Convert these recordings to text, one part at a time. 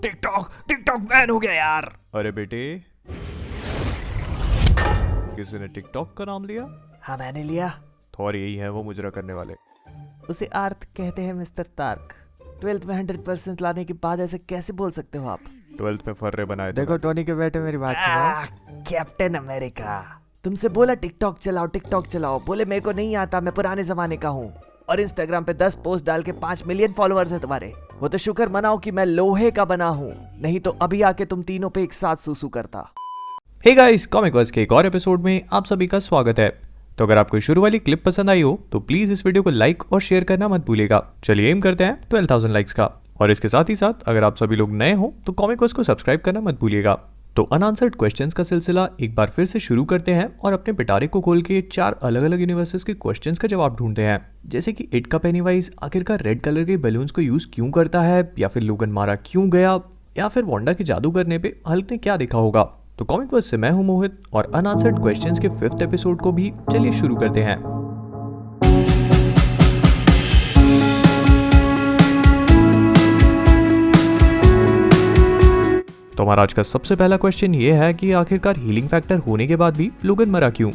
TikTok TikTok ban हो गया यार। अरे बेटे, किसी ने टिकटॉक का नाम लिया? हाँ मैंने लिया। थोर यही है वो मुजरा करने वाले। उसे आर्थ कहते हैं मिस्टर तार्क। 12th में 100% लाने के बाद ऐसे कैसे बोल सकते हो आप? 12th में फर्रे बनाए थे। देखो टोनी के बेटे, मेरी बात सुनो। कैप्टन अमेरिका तुमसे बोला टिकटॉक चलाओ, बोले मेरे को नहीं आता, मैं पुराने जमाने का हूँ। और इंस्टाग्राम पे 10 पोस्ट डाल के 5 मिलियन फॉलोअर्स है तुम्हारे। वो तो शुक्र मनाओ कि मैं लोहे का बना हूँ, नहीं तो अभी आके तुम तीनों पे एक साथ सूसू करता। हे गाइस, कॉमिक वर्स के एक और एपिसोड में आप सभी का स्वागत है। तो अगर आपको शुरू वाली क्लिप पसंद आई हो तो प्लीज इस वीडियो को लाइक और शेयर करना मत भूलिएगा। चलिए एम करते हैं 12,000 लाइक्स का। और इसके साथ ही साथ अगर आप सभी लोग नए हो तो कॉमिक वर्स को सब्सक्राइब करना मत भूलिएगा। तो अनआंसर्ड क्वेश्चंस का सिलसिला एक बार फिर से शुरू करते हैं और अपने पिटारे को खोल के 4 अलग अलग यूनिवर्सेस के क्वेश्चंस का जवाब ढूंढते हैं। जैसे कि इट का पेनीवाइज आखिरकार रेड कलर के बैलून्स को यूज क्यों करता है, या फिर लोगन मारा क्यों गया, या फिर वांडा के जादू करने पे हल्क ने क्या देखा होगा। तो कॉमिक वर्स से मैं हूं मोहित और अनआंसर्ड क्वेश्चंस के 5th एपिसोड को भी चलिए शुरू करते हैं। तो हमारा आज का सबसे पहला क्वेश्चन ये है कि आखिरकार हीलिंग फैक्टर होने के बाद भी लोगन मरा क्यों।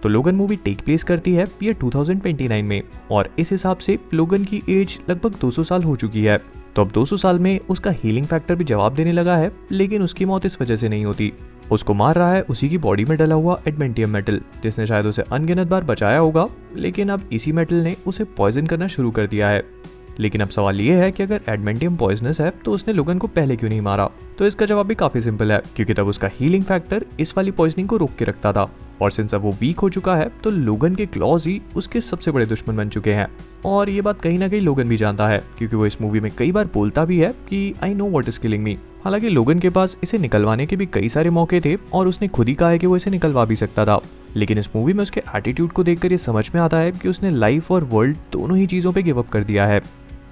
तो लोगन मूवी टेक प्लेस करती है ये 2029 में, और इस हिसाब से लोगन की एज लगभग 200 साल हो चुकी है। तो अब 200 साल में उसका हीलिंग फैक्टर भी जवाब देने लगा है, लेकिन उसकी मौत इस वजह से नहीं होती। उसको मार रहा है उसी की बॉडी में डला हुआ एडमेंटियम मेटल, जिसने शायद उसे अनगिनत बार बचाया होगा, लेकिन अब इसी मेटल ने उसे पॉइजन करना शुरू कर दिया है। लेकिन अब सवाल ये है कि अगर एडमेंटियम पॉइजनस है तो उसने लोगन को पहले क्यों नहीं मारा। तो इसका जवाब भी काफी सिंपल है, क्योंकि तब उसका हीलिंग फैक्टर इस वाली पॉइजनिंग को रोक के रखता था, और सिंस अब वो वीक हो चुका है तो लोगन के क्लॉज ही उसके सबसे बड़े दुश्मन बन चुके हैं। और ये बात कहीं ना कहीं लोगन भी जानता है, क्योंकि वो इस मूवी में कई बार बोलता भी है कि I know what is killing मी। हालांकि लोगन के पास इसे निकलवाने के भी कई सारे मौके थे और उसने खुद ही कहा है कि वो इसे निकलवा भी सकता था, लेकिन इस मूवी में उसके एटीट्यूड को देखकर ये समझ में आता है कि उसने लाइफ और वर्ल्ड दोनों ही चीजों पे गिव अप कर दिया है।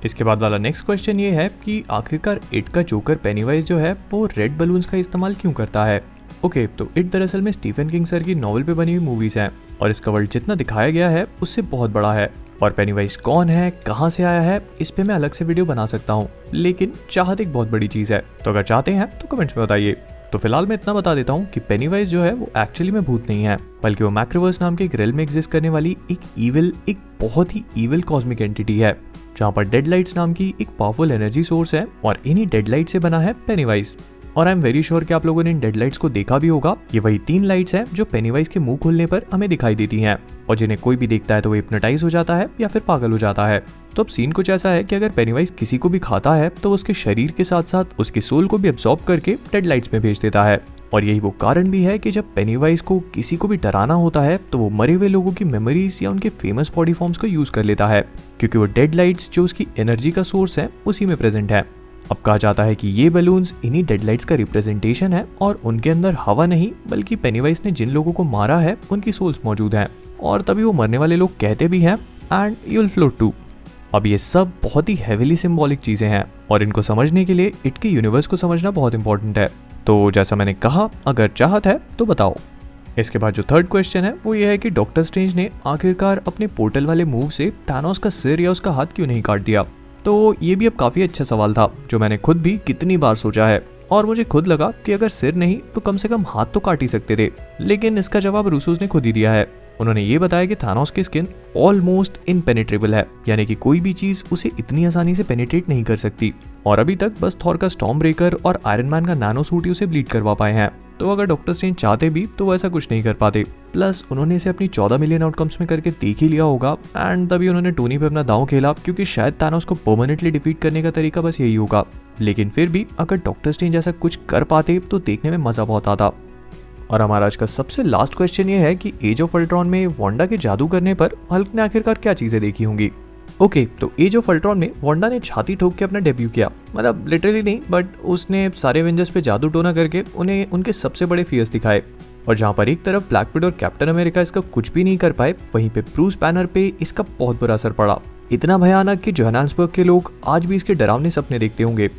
इसके बाद वाला नेक्स्ट क्वेश्चन ये है कि आखिरकार इट का जोकर पेनीवाइज जो है वो रेड बलून्स का इस्तेमाल क्यों करता है। ओके, तो इट दरअसल में स्टीफन किंग सर की नॉवल पे बनी हुई मूवीज हैं, और इसका वर्ल्ड जितना दिखाया गया है उससे बहुत बड़ा है। और पेनीवाइज कौन है, कहाँ से आया है, इस पे मैं अलग से वीडियो बना सकता हूँ, लेकिन चाहत एक बहुत बड़ी चीज है। तो अगर चाहते हैं तो कमेंट्स में बताइए। तो फिलहाल मैं इतना बता देता हूँ कि पेनीवाइज जो है वो एक्चुअली में भूत नहीं है, बल्कि वो मैक्रोवर्स नाम के एक रेल में एग्जिस्ट करने वाली एक बहुत ही ईविल कॉस्मिक एंटिटी है, जहाँ पर डेडलाइट्स नाम की एक पावरफुल एनर्जी सोर्स है, और इन्हीं डेडलाइट से बना है पेनीवाइज। और आई एम वेरी श्योर कि आप लोगों ने इन डेडलाइट्स को देखा भी होगा। ये वही 3 लाइट्स हैं जो पेनीवाइज के मुंह खुलने पर हमें दिखाई देती हैं, और जिन्हें कोई भी देखता है तो वो हिप्नोटाइज हो जाता है या फिर पागल हो जाता है। तो अब सीन कुछ ऐसा है कि अगर पेनीवाइज किसी को भी खाता है तो उसके शरीर के साथ साथ उसकी सोल को भी एब्जॉर्ब करके डेडलाइट्स में भेज देता है। और यही वो कारण भी है कि जब पेनीवाइज को किसी को भी डराना होता है तो वो मरे हुए लोगों की मेमोरीज या उनके फेमस बॉडी फॉर्म्स को यूज कर लेता है, क्योंकि वो डेडलाइट्स जो उसकी एनर्जी का सोर्स है उसी में प्रेजेंट है। अब कहा जाता है कि ये बैलून्स इन्हीं डेडलाइट्स का रिप्रेजेंटेशन है, और उनके अंदर हवा नहीं बल्कि पेनीवाइज ने जिन लोगों को मारा है उनकी सोल्स मौजूद हैं, और तभी वो मरने वाले लोग कहते भी हैं and you will float too. अब ये सब बहुत ही हेविली सिंबॉलिक चीजें हैं, और इनको समझने के लिए इट के यूनिवर्स को समझना बहुत इंपॉर्टेंट है। तो जैसा मैंने कहा, अगर चाहत है तो बताओ। इसके बाद जो थर्ड क्वेश्चन है वो ये है कि डॉक्टर स्ट्रेंज ने आखिरकार अपने पोर्टल वाले मूव से थानोस का सिर या उसका हाथ क्यों नहीं काट दिया। तो ये भी अब काफी अच्छा सवाल था, जो मैंने खुद भी कितनी बार सोचा है, और मुझे खुद लगा कि अगर सिर नहीं तो कम से कम हाथ तो काट ही सकते थे। लेकिन इसका जवाब रूसोस ने खुद ही दिया है। उन्होंने ये बताया कि थानोस की स्किन ऑलमोस्ट इनपेनिट्रेबल है, यानी कि कोई भी चीज उसे इतनी आसानी से पेनिट्रेट नहीं कर सकती, और अभी तक बस थॉर का स्टॉर्म ब्रेकर और आयरन मैन का नैनो सूट ही उसे ब्लीड करवा पाए हैं। तो अगर डॉक्टर स्ट्रेंज चाहते भी तो वो ऐसा कुछ नहीं कर पाते। प्लस उन्होंने इसे अपनी 14 मिलियन आउटकम्स में करके देख ही लिया होगा, एंड तभी उन्होंने टोनी पे अपना दांव खेला, क्योंकि शायद थानोस को परमानेंटली डिफीट करने का तरीका बस यही होगा। लेकिन फिर भी अगर डॉक्टर स्ट्रेंज ऐसा कुछ कर पाते तो देखने में मजा बहुत आता। और हमारा आज का सबसे लास्ट क्वेश्चन ये है कि एज ऑफ अल्ट्रॉन में वांडा के जादू करने पर हल्क ने आखिरकार क्या चीजें देखी होंगी। ओके, तो एज ऑफ अल्ट्रॉन में वांडा ने छाती ठोक के अपना डेब्यू किया, मतलब लिटरली नहीं, बट उसने सारे एवेंजर्स पे जादू टोना करके उन्हें उनके सबसे बड़े फियर्स दिखाए। और जहाँ पर एक तरफ ब्लैक विडो और कैप्टन अमेरिका इसका कुछ भी नहीं कर पाए, वहीं पे ब्रूस बैनर पे इसका बहुत बुरा असर पड़ा, इतना भयानक कि जोहान्सबर्ग के लोग आज भी इसके डरावने सपने देखते होंगे।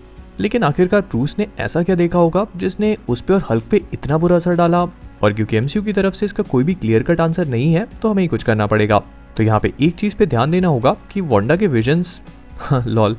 लेकिन आखिरकार ब्रूस ने ऐसा क्या देखा होगा जिसने उस पे और हल्क पे इतना बुरा असर डाला। और क्योंकि एमसीयू की तरफ से इसका कोई भी क्लियर कट आंसर नहीं है तो हमें ही कुछ करना पड़ेगा। तो यहाँ पे एक चीज पे ध्यान देना होगा कि वांडा के विजन्स लॉल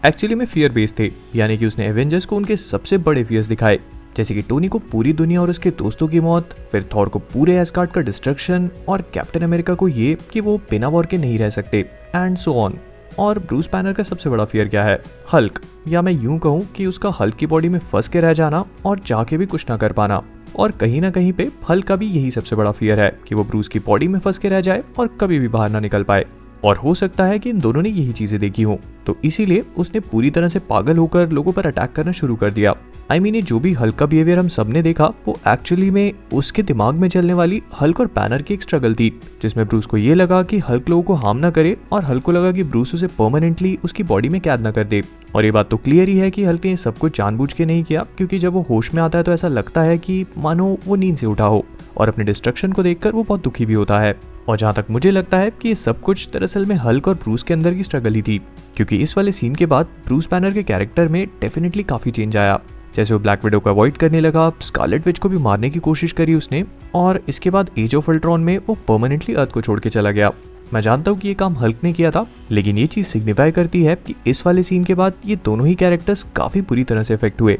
एक्चुअली में फियर बेस्ड थे, यानी कि उसने एवेंजर्स को उनके सबसे बड़े फियर्स दिखाए, जैसे कि टोनी को पूरी दुनिया और उसके दोस्तों की मौत, फिर थॉर को पूरे एस्गार्ड का डिस्ट्रक्शन, और कैप्टन अमेरिका को ये कि वो बिना वॉर के नहीं रह सकते, एंड सो ऑन। और ब्रूस बैनर का सबसे बड़ा फियर क्या है? हल्क, या मैं यूं कहूँ कि उसका हल्क की बॉडी में फंस के रह जाना और जाके भी कुछ ना कर पाना। और कहीं ना कहीं पे हल्क का भी यही सबसे बड़ा फियर है कि वो ब्रूस की बॉडी में फंस के रह जाए और कभी भी बाहर ना निकल पाए। और हो सकता है कि इन दोनों ने यही चीजें देखी हों, तो इसीलिए उसने पूरी तरह से पागल होकर लोगों पर अटैक करना शुरू कर दिया। ये जो भी हल्क का बिहेवियर हम सबने देखा, वो एक्चुअली में उसके दिमाग में चलने वाली हल्क और बैनर की एक स्ट्रगल थी, जिसमें ब्रूस को ये लगा कि हल्क लोगों को हार्म ना करे, और हल्क को लगा कि ब्रूस उसे परमानेंटली उसकी बॉडी में कैद ना कर दे। और ये बात तो क्लियर ही है कि हल्क ने सब कुछ जानबूझ के नहीं किया, क्योंकि जब वो होश में आता है तो ऐसा लगता है कि मानो वो नींद से उठा हो, और अपने डिस्ट्रक्शन को देखकर वो बहुत दुखी भी होता है। और जहाँ तक मुझे लगता है कि ये सब कुछ दरअसल में हल्क और ब्रूस के अंदर की स्ट्रगल ही थी, क्योंकि इस वाले सीन के बाद ब्रूस बैनर के कैरेक्टर में डेफिनेटली काफी चेंज आया। जैसे वो ब्लैक विडो को अवॉइड करने लगा, स्कारलेट विच को भी मारने की कोशिश करी उसने, और इसके बाद एज ऑफ अल्ट्रॉन में वो परमानेंटली अर्थ को छोड़ के चला गया। मैं जानता हूँ कि ये काम हल्क ने किया था, लेकिन ये चीज सिग्निफाई करती है कि इस वाले सीन के बाद ये दोनों ही कैरेक्टर्स काफी बुरी तरह से इफेक्ट हुए।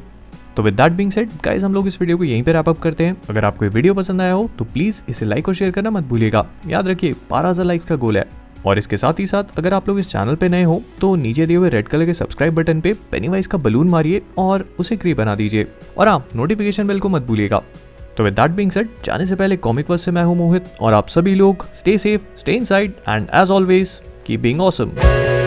तो with that being said guys, हम लोग इस वीडियो को यहीं पे रैप अप करते हैं। अगर आपको ये वीडियो पसंद आया हो तो प्लीज इसे लाइक और शेयर करना मत भूलिएगा। याद रखिए 12,000 लाइक्स का गोल है। और इसके साथ ही साथ अगर आप लोग इस चैनल पे नए हो तो नीचे दिए हुए रेड कलर के सब्सक्राइब बटन पे पेनीवाइज का बलून मारिए और उसे ग्रे बना दीजिए, और हाँ, नोटिफिकेशन बेल को मत भूलिएगा। तो विद दैट बीइंग सेड, जाने से पहले कॉमिक वर्स से मैं हूं मोहित, और आप सभी लोग stay safe, stay inside, and as always keep being awesome.